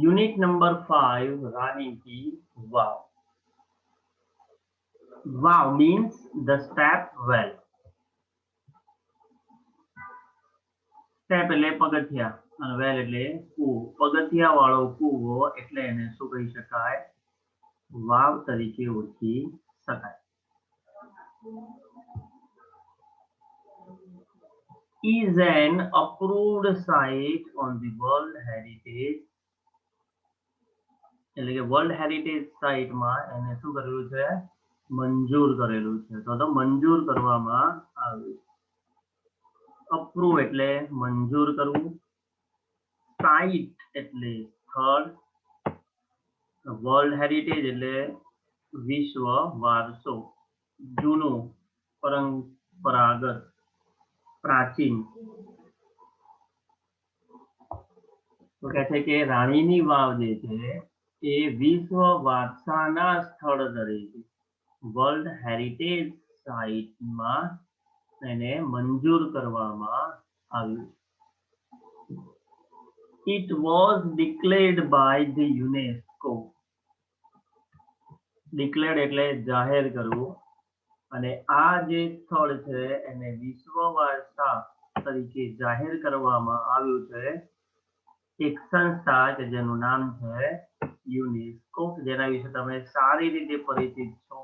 Unit number 5, रानी की वाव. Wow means the step well. Step એટલે પગથિયા અને વેલ એટલે કૂવો. પગથિયા વાળો કૂવો એટલે એને શું કહી શકાય? વાવ તરીકે ઓળખી શકાય. Is an approved site on the World Heritage, એટલે કે વર્લ્ડ હેરિટેજ સાઇટમાં એને શું કરેલું છે? મંજૂર કરેલું છે. તો મંજૂર કરવામાં આવ્યું. અપ્રૂવ એટલે મંજૂર કરવું. સાઇટ એટલે સ્થળ. વર્લ્ડ હેરિટેજ એટલે વિશ્વ વારસો. જૂનું, પરંપરાગત, પ્રાચીન. તો કહે છે કે રાણીની વાવ જે છે એ વિશ્વ વારસાના સ્થળ તરીકે વર્લ્ડ હેરિટેજ સાઇટમાં એને મંજૂર કરવામાં આવ્યું. It was declared by the UNESCO. Declared એટલે જાહેર કરવું. અને આ જે સ્થળ છે એને વિશ્વ વારસા તરીકે જાહેર કરવામાં આવ્યું છે એક સંસ્થા કે જેનું નામ છે યુનેસ્કો, જેના વિશે તમે સારી રીતે પરિચિત છો.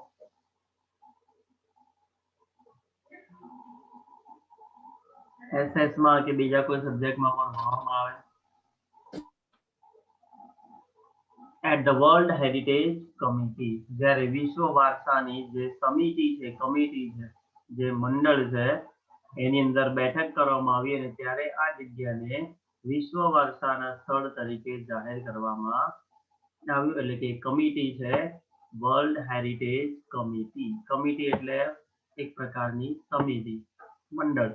એસએસ માં કે બીજા કોઈ સબ્જેક્ટમાં પણ ભણવામાં આવે. At the world heritage committee, જ્યારે વિશ્વ વારસાની જે સમિતિ છે, કમિટી છે, જે મંડળ છે એની અંદર બેઠક કરવામાં આવી અને ત્યારે આ જગ્યાને વિશ્વ વારસાના સ્થળ તરીકે જાહેર કરવામાં આવ્યું. એટલે કે કમિટી છે વર્લ્ડ હેરિટેજ કમિટી. કમિટી એટલે એક પ્રકારની સમિતિ, મંડળ.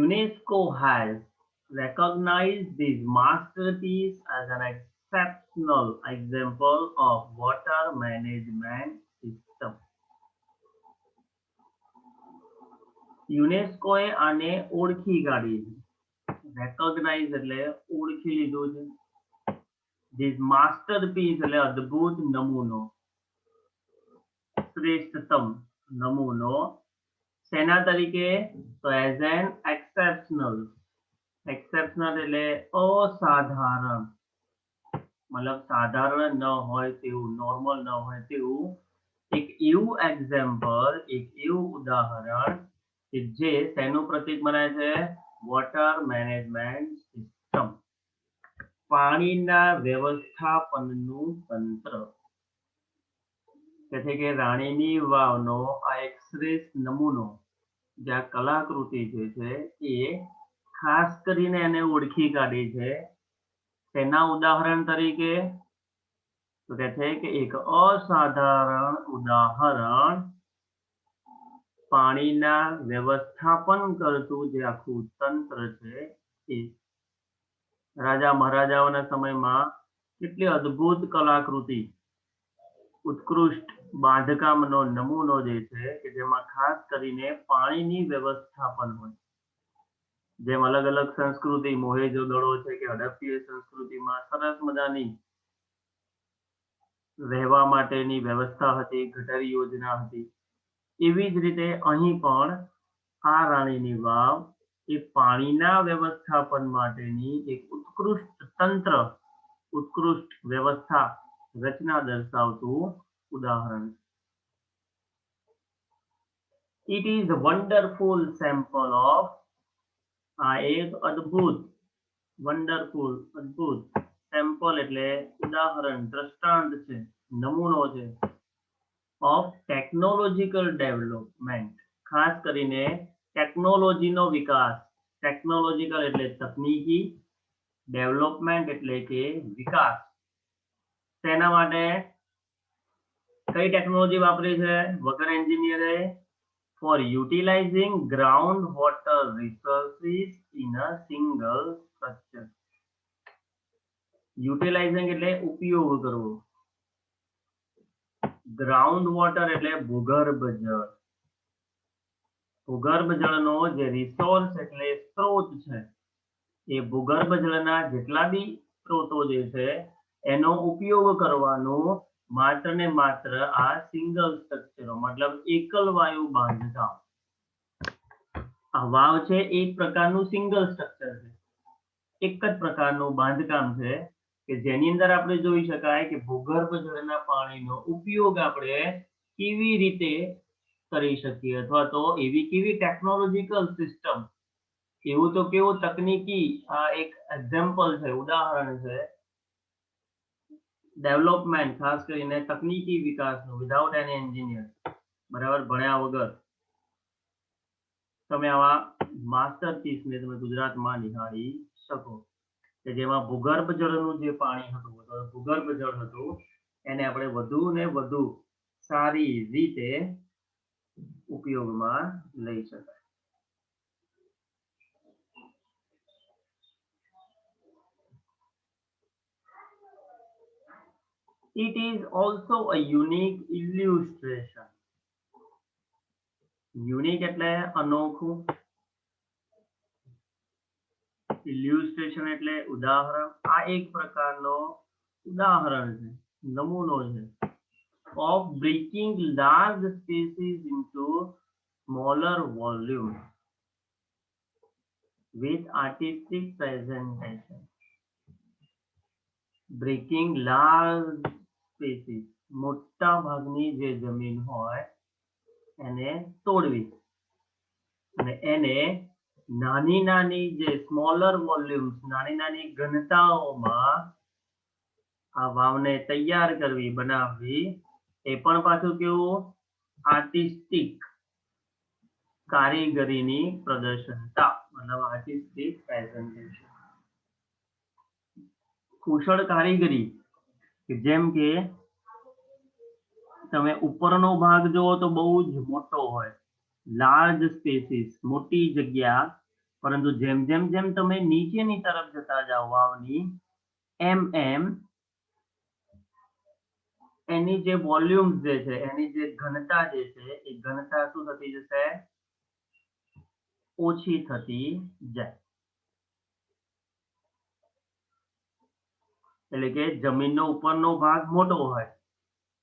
UNESCO has recognized this masterpiece as an exceptional example of water management system. યુનેસ્કોએ આને ઓળખી કાઢી છે. રેકોગ્નાઇઝ એટલે ઓળખી લીધું છે. ધીસ માસ્ટરપીસ એટલે અદ્ભુત નમૂનો, શ્રેષ્ઠતમ નમૂનો. શેના તરીકે? તો એઝ એન એક્સેપ્શનલ. એક્સેપ્શનલ એટલે અસાધારણ, મતલબ સાધારણ ન હોય તેવું, નોર્મલ ન હોય તેવું એક એવું એક્ઝામ્પલ, એક એવું ઉદાહરણ કે જે શેનું પ્રતીક બનાવે છે? વોટર મેનેજમેન્ટ સિસ્ટમ, પાણીના વ્યવસ્થાપનનું તંત્ર. કે છે કે રાણીની વાવનો આ એક શ્રેષ્ઠ નમૂનો, જે આ કલાકૃતિ જે છે એ ખાસ કરીને એને ઓળખી કાઢી છે. તેના ઉદાહરણ તરીકે તો કે છે કે એક અસાધારણ ઉદાહરણ પાણીના વ્યવસ્થાપન કરતું જે આખું તંત્ર છે એ. રાજા મહારાજાઓના સમયમાં કેટલી અદ્ભુત કલાકૃતિ, ઉત્કૃષ્ટ બાંધકામનો નમૂનો જે છે કે જેમાં ખાસ કરીને પાણીની વ્યવસ્થાપન હોય. જેમ અલગ અલગ સંસ્કૃતિ, મોહેજો-દડો છે કે હડપ્પીય સંસ્કૃતિમાં સરસ મજાની રહેવા માટેની વ્યવસ્થા હતી, ગટર યોજના હતી. એવી જ રીતે અહીં પણ આ રાણીની વાવ એ પાણીના વ્યવસ્થાપન માટેની એક ઉત્કૃષ્ટ તંત્ર, ઉત્કૃષ્ટ વ્યવસ્થા, રચના દર્શાવતું ઉદાહરણ. It is a wonderful sample of, આ એક અદ્ભુત, વન્ડરફુલ અદ્ભુત, સેમ્પલ એટલે ઉદાહરણ, દ્રષ્ટાંત છે, નમૂનો છે, ઓફ ટેકનોલોજીકલ ડેવલપમેન્ટ, ખાસ કરીને ટેકનોલોજીનો વિકાસ. ટેકનોલોજીકલ એટલે તકનીકી, ડેવલપમેન્ટ એટલે કે વિકાસ. તેના માટે કઈ ટેકનોલોજી વાપરી છે વગર એન્જિનિયરે? for utilizing groundwater resources in a single structure. Utilizing એટલે ઉપયોગ કરવો. ગ્રાઉન્ડ વોટર એટલે ભૂગર્ભ જળ. ભૂગર્ભ જળનો જે રિસોર્સ એટલે સ્ત્રોત છે, એ ભૂગર્ભ જળના જેટલા બી સ્ત્રોતો જે છે એનો ઉપયોગ કરવાનું માત્ર ને માત્ર આ સિંગલ સ્ટ્રક્ચરો મતલબ એકલ વાયુ બાંધકામ. આ વાવ છે એક પ્રકારનું સિંગલ સ્ટ્રક્ચર છે, એક જ પ્રકારનું બાંધકામ છે કે જેની અંદર આપણે જોઈ શકાય કે ભૂગર્ભ જળના પાણીનો ઉપયોગ આપણે કેવી રીતે કરી શકીએ અથવા તો એવી કેવી ટેકનોલોજીકલ સિસ્ટમ, એવું તો કેવું તકનીકી આ એક એક્ઝામ્પલ છે, ઉદાહરણ છે ડેવલપમેન્ટ, ખાસ કરીને તકનીકી વિકાસનું વિધાઉટ એની એન્જિનિયર, બરાબર, ભણ્યા વગર તમે આવા માસ્ટરપીસને તમે ગુજરાતમાં નિહાળી શકો કે જેમાં ભૂગર્ભ જળનું જે પાણી હતું અથવા ભૂગર્ભ જળ હતું એને આપણે વધુ ને વધુ સારી રીતે ઉપયોગમાં લઈ શકાય. It is also a unique illustration. Unique એટલે અનોખું, illustration એટલે ઉદાહરણ. આ એક પ્રકારનો ઉદાહરણ છે, નમૂનો છે of breaking large spaces into smaller volumes with artistic presentation. Breaking large spaces, મોટા ભાગની જે જમીન હોય એને તોડવી અને એને નાની નાની જે સ્મોલર વોલ્યુમ્સ, નાની નાની ઘનતાઓમાં આ વાવને તૈયાર કરવી, બનાવવી, એ પણ પાછું કેવું આર્ટિસ્ટિક કારીગરીની પ્રદર્શનતા, મતલબ આર્ટિસ્ટિક પ્રેઝન્ટેશન, કુશળ કારીગરી. જેમ કે તમે ઉપરનો ભાગ જુઓ તો બહુ જ મોટો હોય, લાર્જ સ્પેસીસ, મોટી જગ્યા, પરંતુ જેમ જેમ જેમ તમે નીચેની તરફ જતા જાઓ વાવની એમ એમ એની જે વોલ્યુમ્સ જે છે, એની જે ઘનતા જે છે એ ઘનતા શું થતી જશે? ઓછી થતી જાય. એટલે કે જમીનનો ઉપરનો ભાગ મોટો હોય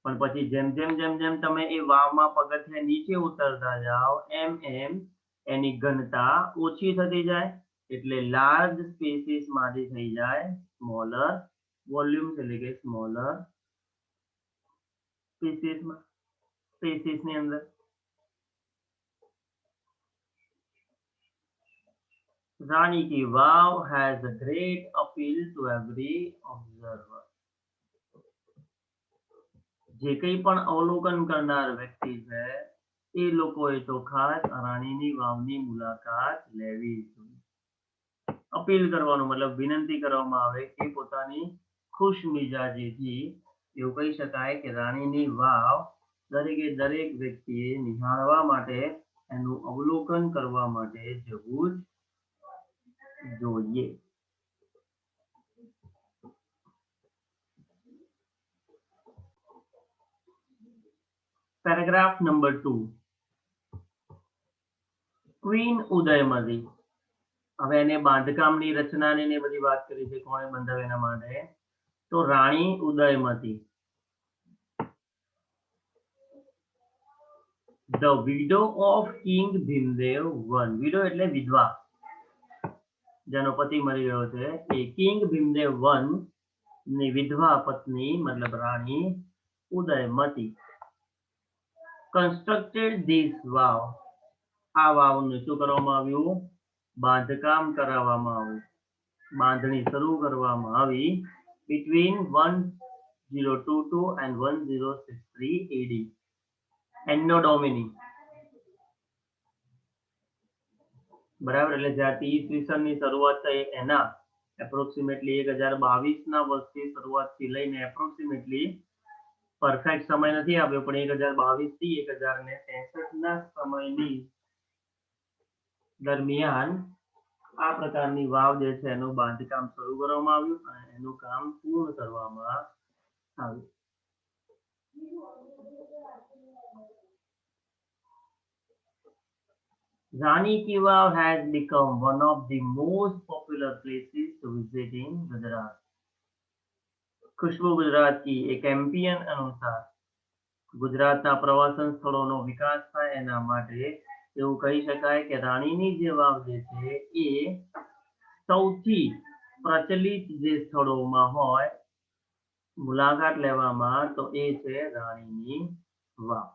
પણ પછી જેમ જેમ જેમ જેમ તમે એ વાવમાં પગથિયા નીચે ઉતરતા જાઓ એમ એમ એની ઘનતા ઓછી થતી જાય, એટલે લાર્જ સ્પેસીસ માંથી થઈ જાય સ્મોલર વોલ્યુમ્સ, એટલે કે સ્મોલર સ્પેસીસની અંદર. રાણી की वाव has a great appeal to every observer. જે કંઈ પણ અવલોકન કરનાર વ્યક્તિ છે એ લોકોએ તો ખાસ રાણીની વાવની મુલાકાત લેવી જોઈએ. અપીલ કરવાનું મતલબ વિનંતી કરવામાં આવે કે પોતાની ખુશ મિજાજીથી એવું કહી શકાય કે રાણીની વાવ દરેકે દરેક વ્યક્તિએ નિહાળવા માટે, એનું અવલોકન કરવા માટે જવું જ જોઈએ. Paragraph number 2, queen Udayamati. હવે એને બાંધકામની રચનાની ને બધી વાત કરી છે, કોણે બંધાવ્યું એના માટે, તો રાણી Udayamati, the widow of King Bhimdev I. Widow એટલે વિધવા, જેનો પતિ મરી ગયો છે, એ કિંગ ભીમદેવ I ની વિધવા પત્ની મતલબ રાણી ઉદયમતી constructed this vow. આ વાવનું શું કરવામાં આવ્યું? બાંધકામ કરાવવામાં આવ્યું, બાંધણી શરૂ કરવામાં આવી between 1022 and 1063 AD. એન્નો ડોમિની, બરાબર, એટલે જ્યાંથી ઈસવીસનની શરૂઆત થઈ એના એપ્રોક્સિમેટલી 1022 ના વર્ષથી શરૂઆતથી લઈને એપ્રોક્સિમેટલી પરફેક્ટ સમય નથી આવ્યો પણ 1022 થી 1063 ના સમયની દરમિયાન આ પ્રકારની વાવ જે છે એનું બાંધકામ શરૂ કરવામાં આવ્યું અને એનું કામ પૂર્ણ કરવામાં આવ્યું. Rani Ki Vav has become one of the most popular places to visit in Gujarat. ખુશ્બુ ગુજરાતની એક એમપીએન અનુસાર ગુજરાતના પ્રવાસન સ્થળોનો વિકાસ થાય એના માટે એવું કહી શકાય કે રાણીની જે વાવ જે છે એ સૌથી પ્રચલિત જે સ્થળોમાં હોય મુલાકાત લેવામાં તો એ છે રાણીની વાવ.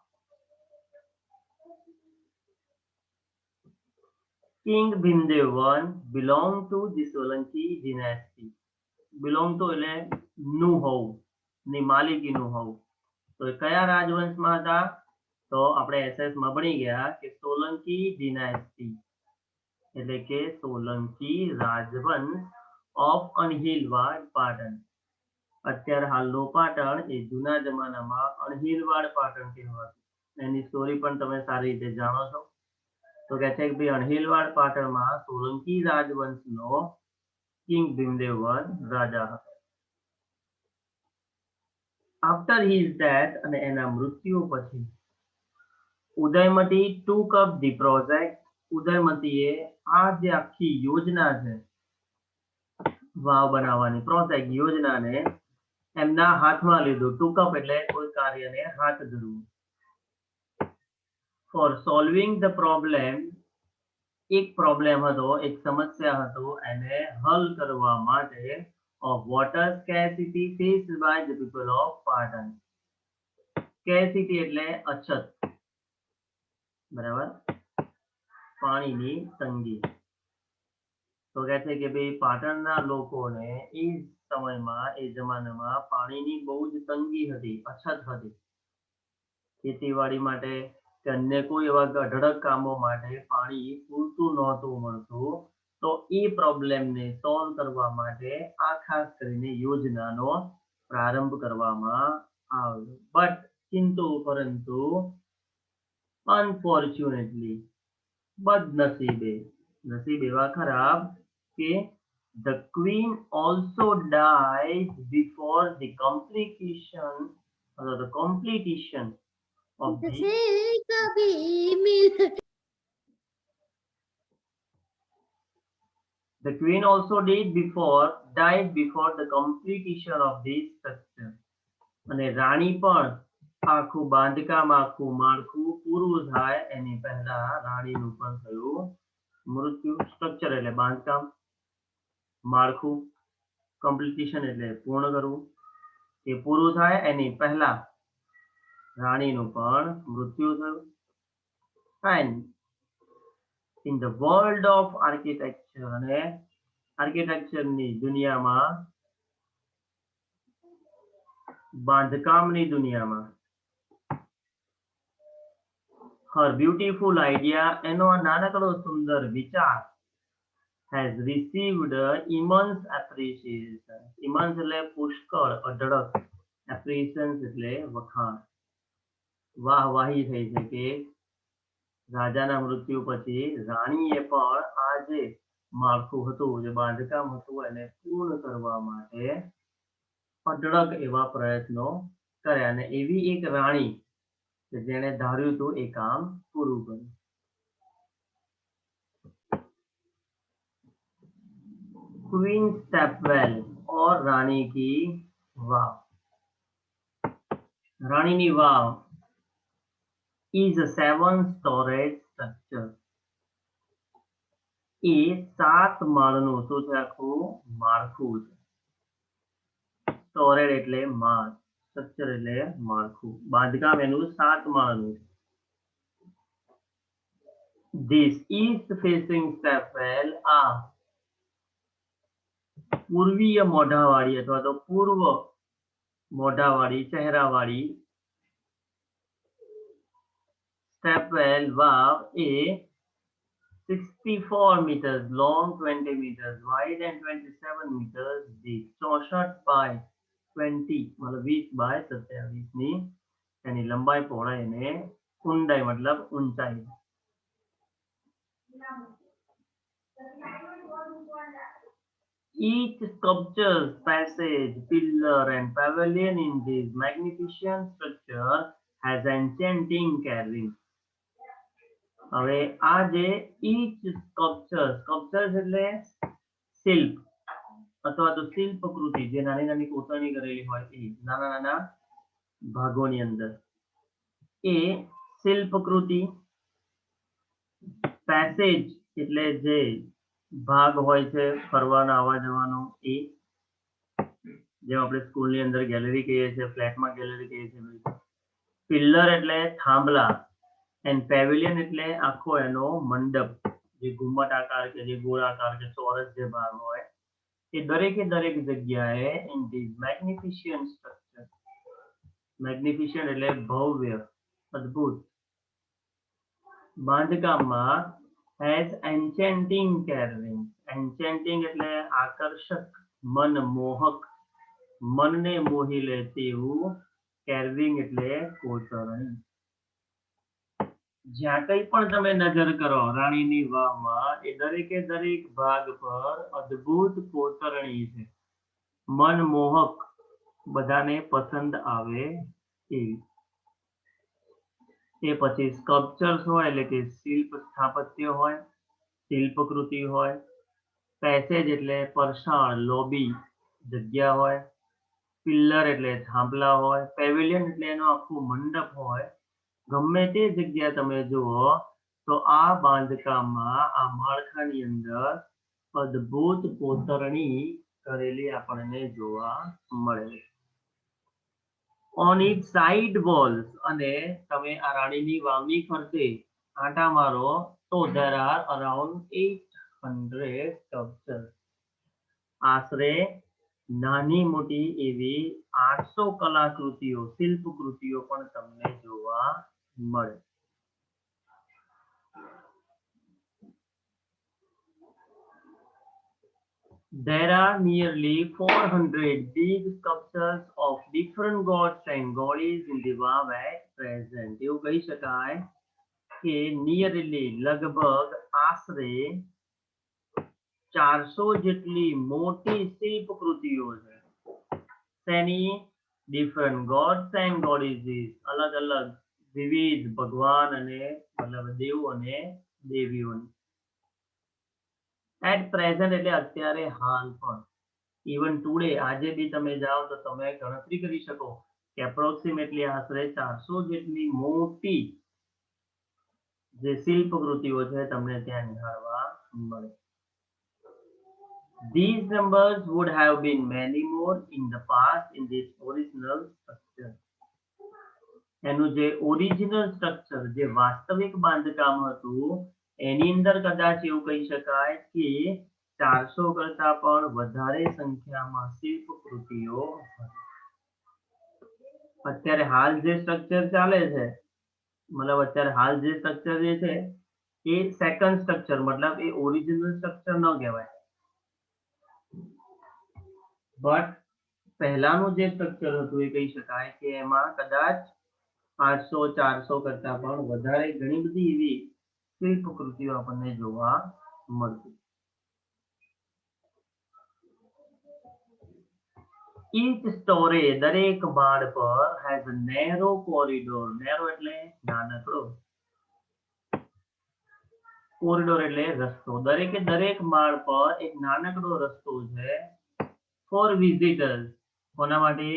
King Bhimdev I belonged to the Solanki dynasty. Belong to એટલે નું હોવું ની માલિકીનું હોવું. તો એ કયા રાજવંશમાં હતા? તો આપણે એસએસ માં ભણી ગયા કે સોલંકી ડિનાસ્ટી એટલે કે સોલંકી રાજવંશ ઓફ અણહિલવાડ પાટણ. અત્યારે હાલનું પાટણ એ જૂના જમાનામાં અણહિલવાડ પાટણ કહેવાતું. એની સ્ટોરી પણ તમે સારી રીતે જાણો છો. તો કહે છે કે ભાઈ અણહિલવાડ પાટણમાં સોલંકી રાજવંશનો કિંગ ભીમદેવ રાજા હતો. After his death અને એના મૃત્યુ પછી Udayamati took up the project. ઉદયમતીએ આ જે આખી યોજના છે વાવ બનાવવાની પ્રોજેક્ટ યોજનાને એમના હાથમાં લીધું. took up એટલે કોઈ કાર્યને હાથ ધરવું. For solving the problem, એક પ્રોબ્લેમ હતો, એક સમસ્યા હતો, એને હલ કરવા માટે of water scarcity faced by the people of Patan. Scarcity એટલે અછત, બરાબર, પાણીની તંગી. તો કહે છે કે ભાઈ પાટણના લોકોને એ સમયમાં એ જમાનામાં પાણીની બહુ જ તંગી હતી, અછત હતી. ખેતીવાડી માટે કે અન્ય કોઈ એવા અઢળક કામો માટે પાણી પૂરતું નહોતું મળતું. તો એ પ્રોબ્લેમને સોલ્વ કરવા માટે આ ખાસ કરીને યોજનાનો પ્રારંભ કરવામાં આવ્યો. બટ કિંતુ પરંતુ અનફોર્ચ્યુનેટલી બદનસીબે નસીબ એવા ખરાબ કે the queen also died before the completion of the The queen also died before the completion of this structure. અને રાણી પણ આખું બાંધકામ આખું માળખું પૂરું થાય એની પહેલા રાણીનું પણ થયું મૃત્યુ. સ્ટ્રક્ચર એટલે બાંધકામ, માળખું, કમ્પ્લીશન એટલે પૂર્ણ કરવું, એ પૂરું થાય એની પહેલા રાણીનું પણ મૃત્યુ થયું. And in the world of architecture અને આર્કિટેક્ચરની દુનિયામાં બાંધકામની દુનિયામાં her beautiful idea એનો નાનકડો સુંદર વિચાર has received immense appreciation. Immense એટલે પુષ્કળ, અઢળક, appreciation એટલે વખાણ, વાહવાહી થઈ છે કે રાજાના મૃત્યુ પછી રાણીએ પણ આ જે માળખું હતું, જે બાંધકામ હતું એને પૂર્ણ કરવા માટે અઢળક એવા પ્રયત્નો કર્યા. અને એવી એક રાણી કે જેણે ધાર્યું હતું એ કામ પૂરું કર્યું. क्वीन स्टेपवेल और रानी की वाव. रानी वाव is a 7-storied structure. એ 7 માળનું શું છે આખું માળખું છે. સ્ટોરેડ એટલે માળ, સ્ટ્રક્ચર એટલે માળખું, બાંધકામ એનું 7 માળનું છે. This east facing stepwell આ પૂર્વીય મોઢાવાળી અથવા તો પૂર્વ મોઢાવાળી ચહેરાવાળી stepwell Vav A 64 meters long, 20 meters wide and 27 meters deep. 64 by 20 मतलब 20 by 27 ની એની લંબાઈ પહોળાઈ અને ઊંડાઈ મતલબ ઊંચાઈ. Each sculpture's passage, pillar and pavilion in this magnificent structure has enchanting carving. હવે આ જે each sculpture, sculptures એટલે શિલ્પ અથવા તો શિલ્પકૃતિ, જે નાની નાની કોતરણી કરેલી હોય એ નાના નાના ભાગોની અંદર, એ શિલ્પકૃતિ. પેસેજ એટલે જે ભાગ હોય છે ફરવાનો આવવા જવાનો એ, જેમ આપણે સ્કૂલની અંદર ગેલેરી કહીએ છીએ, ફ્લેટમાં ગેલેરી કહીએ છીએ. પિલ્લર એટલે થાંભલા, એન્ડ પેવિલિયન એટલે આખો એનો મંડપ, જે ઘુમ્મટ આકાર કે જે ગોળાકાર કે ચોરસ જે ભાગ હોય એ દરેકે દરેક જગ્યાએ ઇન ધીસ મેગ્નિફિશિયન્ટ સ્ટ્રક્ચર, મેગ્નિફિશિયન્ટ એટલે ભવ્ય, અદ્ભુત બાંધકામમાં has enchanting carving. enchanting એટલે આકર્ષક, મનમોહક, મનને મોહી લે તેવું, carving એટલે કોતરણી. જ્યાં કંઈ પણ તમે નજર કરો રાણીની વાવમાં, એ દરેકે દરેક ભાગ પર અદ્ભુત કોતરણી છે, મનમોહક, બધાને પસંદ આવે એવી. એ પછી સ્કલ્પચર્સ હોય એટલે કે શિલ્પ સ્થાપત્ય હોય, શિલ્પકૃતિ હોય. પેસેજ એટલે પરસાળ, લોબી, જગ્યા હોય. પિલ્લર એટલે થાંભલા હોય. પેવિલિયન એટલે એનો આખો મંડપ હોય. ગમે તે જગ્યા તમે જુઓ તો આ બાંધકામમાં, આ માળખાની અંદર અદ્ભુત કોતરણી કરેલી આપણને જોવા મળે. ઓન ઇટ સાઇડ વોલ્સ, અને તમે આ રાણીની વાવની ફરતે આંટા મારો તો there are around 800 sculptures. આશરે નાની મોટી એવી 800 કલાકૃતિઓ, શિલ્પકૃતિઓ પણ તમને જોવા મળે. There are nearly 400 big sculptures of different gods and goddesses in the Vav at present. એવું કહી શકાય કે nearly, લગભગ, આશરે 400 જેટલી મોટી શિલ્પકૃતિઓ છે. તેની different gods and goddesses, અલગ અલગ વિવિધ ભગવાન અને મતલબ દેવ અને દેવીઓની. એટ પ્રેઝન્ટ એટલે અત્યારે, હાલ પણ. ઇવન ટુડે, આજે બી તમે જાઓ તો તમે ગણતરી કરી શકો કે એપ્રોક્સિમેટલી આશરે 400 જેટલી મોટી જે શિલ્પકૃતિઓ છે તમને ત્યાં નિહાળવા મળે. These numbers would have been many more in the past in this original structure. એનું જે ઓરિજિનલ સ્ટ્રક્ચર, જે વાસ્તવિક બાંધકામ હતું, એની અંદર કદાચ એવું કહી શકાય કે 400 કરતા પણ વધારે સંખ્યામાં શિલ્પકૃતિઓ હતી. અત્યારે હાલ જે સ્ટ્રક્ચર ચાલે છે, મતલબ અત્યારે હાલ જે સ્ટ્રક્ચર જે છે એ સેકન્ડ સ્ટ્રક્ચર, મતલબ એ ઓરિજિનલ સ્ટ્રક્ચર ન કહેવાય. બટ પહેલાનું જે સ્ટ્રક્ચર હતું એ કહી શકાય કે એમાં કદાચ 500-400 કરતા પણ વધારે ઘણી બધી એવી શિલ્પકૃતિઓ આપણને જોવા મળતી. Each story, દરેક માળ પર has a narrow corridor. narrow એટલે નાનકડો, કોરિડોર એટલે રસ્તો. દરેકે દરેક માળ પર એક નાનકડો રસ્તો છે ફોર વિઝિટર્સ. કોના માટે?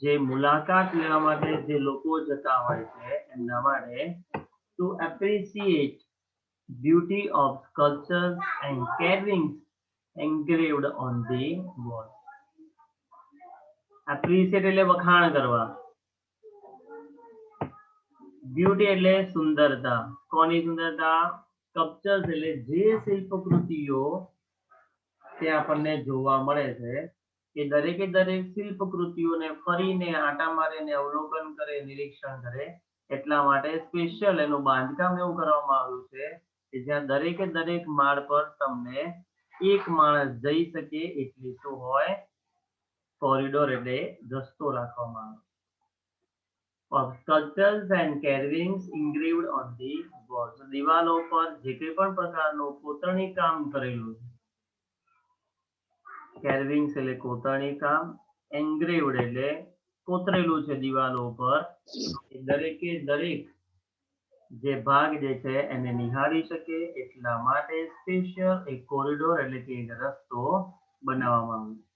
જે મુલાકાત લેવા માટે જે લોકો જતા હોય છે એમના માટે. To appreciate beauty of sculptures and carvings engraved on the wall. Appreciate એટલે વખાણ કરવા. બ્યુટી એટલે સુંદરતા. કોની સુંદરતા? સ્કલ્પચર્સ એટલે જે શિલ્પકૃતિઓ તે આપણને જોવા મળે છે કે દરેકે દરેક શિલ્પકૃતિઓને ફરીને આંટા મારીને અવલોકન કરે, નિરીક્ષણ કરે. એટલા માટે સ્પેશિયલ એનું બાંધકામ એવું કરવામાં આવ્યું છે કે જ્યાં દરેકે દરેક માળ પર તમને એક માણસ જઈ શકે એટલી શું હોય? કોરિડોર એટલે રસ્તો રાખવામાં આવે. Of sculptures and carvings engraved on the walls. દિવાલો પર જે કોઈ પણ પ્રકારનું કોતરણી કામ કરેલું છે. carvings એટલે કોતરણી કામ, engraved એટલે કોતરેલું છે દિવાલો પર. દરેકે દરેક જે ભાગ જે છે એને નિહાળી શકે એટલા માટે સ્પેશિયલ એક કોરિડોર એટલે કે એક રસ્તો બનાવવામાં આવ્યો.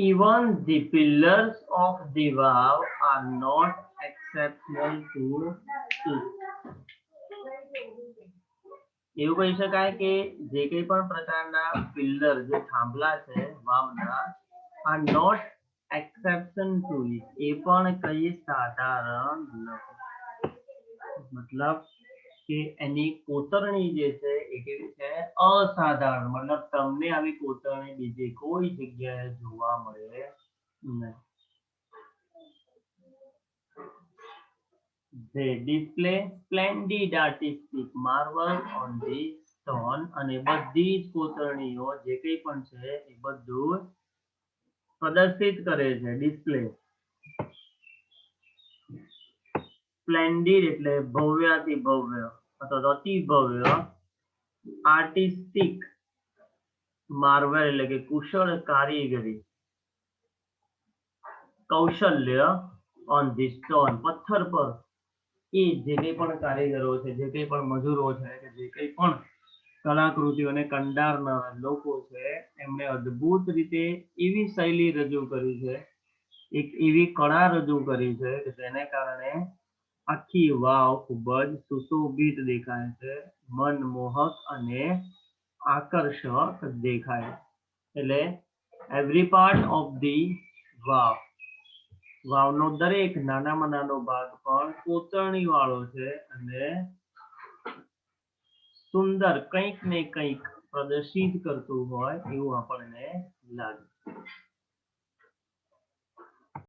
Even the pillars of the valve are not exceptional to it. એવું કહી શકાય કે જે કંઈ પણ પ્રકારના પિલ્લર જે થાંભલા છે વાવના are not exception to it. એ પણ કઈ સાધારણ નથી. મતલબ કે એની કોતરણી જે છે એ કેવી છે અસાધારણ, મતલબ તમને આવી કોતરણી બીજી કોઈ જગ્યાએ જોવા મળે નહીં. They display splendid artistic marvel on the stone. અને બધી જ કોતરણીઓ જે કંઈ પણ છે એ બધું પ્રદર્શિત કરે છે. ડિસ્પ્લે સ્પ્લેન્ડિડ એટલે ભવ્યાતિ ભવ્ય અથવા તો અતિ ભવ્ય. આર્ટિસ્ટિક માર્વેલ એટલે કે કુશળ કારીગરી, કૌશલ્ય. ઓન ધી સ્ટોન પથ્થર પર એ જે કંઈ પણ કારીગરો છે, જે કંઈ પણ મજૂરો છે, કે જે કંઈ પણ કલાકૃતિઓને કંડારનાર લોકો છે એમણે અદ્ભુત રીતે એવી શૈલી રજૂ કરી છે, એક એવી કળા રજૂ કરી છે કે જેને કારણે આખી વાવ ખૂબ જ સુશોભિત દેખાય છે, મનમોહક અને આકર્ષક દેખાય. એટલે એવરી પાર્ટ ઓફ ધી વાવ, વાવનો દરેક નાનામાં નાનો ભાગ પણ કોતરણી વાળો છે અને સુંદર કંઈક ને કંઈક પ્રદર્શિત કરતું હોય એવું આપણને લાગે.